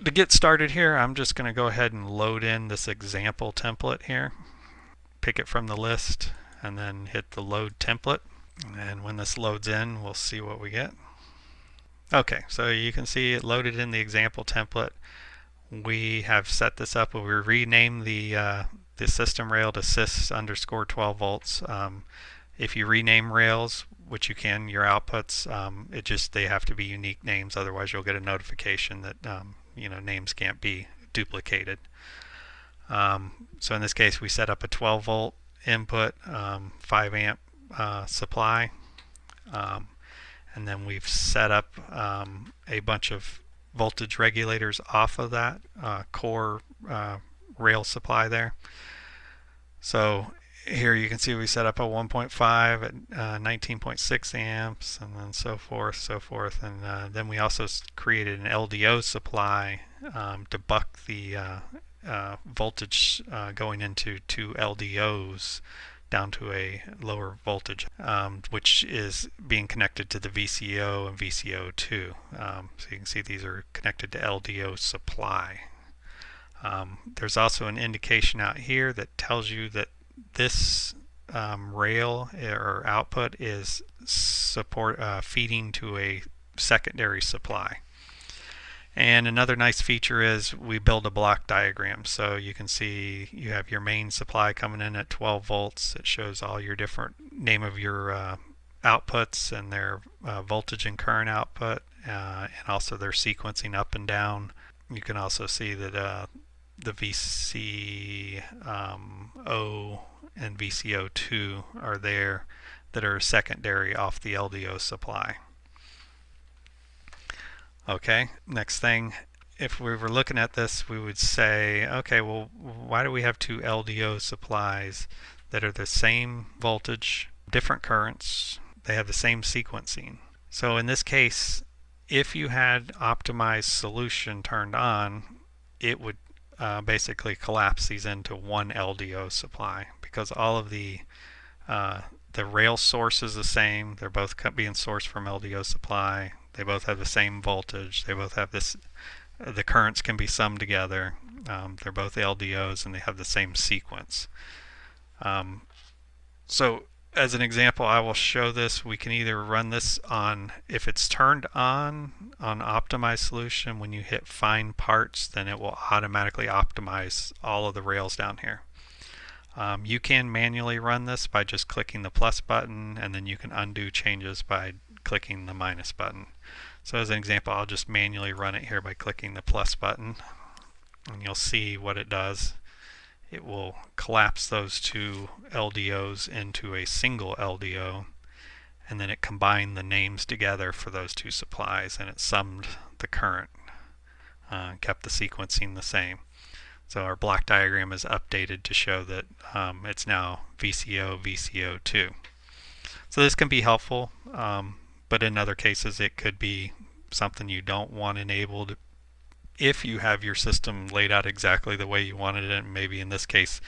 to get started here, I'm just going to go ahead and load in this example template here. Pick it from the list and then hit the load template. And when this loads in, we'll see what we get. Okay, so you can see it loaded in the example template. We have set this up. We renamed the system rail to sys_12 volts. If you rename rails, which you can, your outputs, they have to be unique names. Otherwise, you'll get a notification that names can't be duplicated. So in this case, we set up a 12 volt input, 5 amp supply, and then we've set up a bunch of voltage regulators off of that core rail supply there. So here you can see we set up a 1.5 at 19.6 amps, and then so forth, and then we also created an LDO supply to buck the voltage going into two LDOs down to a lower voltage, which is being connected to the VCO and VCO2. So you can see these are connected to LDO supply. There's also an indication out here that tells you that this rail or output is feeding to a secondary supply. And another nice feature is we build a block diagram. So you can see you have your main supply coming in at 12 volts. It shows all your different name of your outputs and their voltage and current output, and also their sequencing up and down. You can also see that the VCO and VCO2 are there that are secondary off the LDO supply. Okay, next thing, if we were looking at this, we would say, okay, well, why do we have two LDO supplies that are the same voltage, different currents, they have the same sequencing? So in this case, if you had optimized solution turned on, it would basically collapse these into one LDO supply, because all of the rail source is the same. They're both being sourced from LDO supply. They both have the same voltage. They both have this. The currents can be summed together. They're both LDOs and they have the same sequence. So as an example, I will show this. We can either run this on, if it's turned on optimized solution, when you hit find parts, then it will automatically optimize all of the rails down here. You can manually run this by just clicking the plus button, and then you can undo changes by clicking the minus button. So as an example, I'll just manually run it here by clicking the plus button, and you'll see what it does. It will collapse those two LDOs into a single LDO, and then it combined the names together for those two supplies, and it summed the current, kept the sequencing the same. So our block diagram is updated to show that it's now VCO, VCO2. So this can be helpful, but in other cases it could be something you don't want enabled if you have your system laid out exactly the way you wanted it. Maybe in this case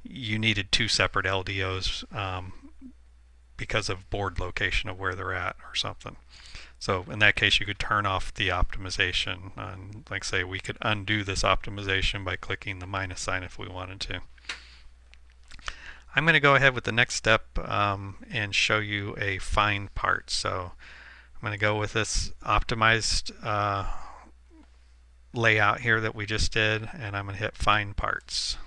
you needed two separate LDOs because of board location of where they're at or something. So in that case, you could turn off the optimization. And like say, we could undo this optimization by clicking the minus sign if we wanted to. I'm going to go ahead with the next step and show you a find part. So I'm going to go with this optimized layout here that we just did, and I'm going to hit find parts.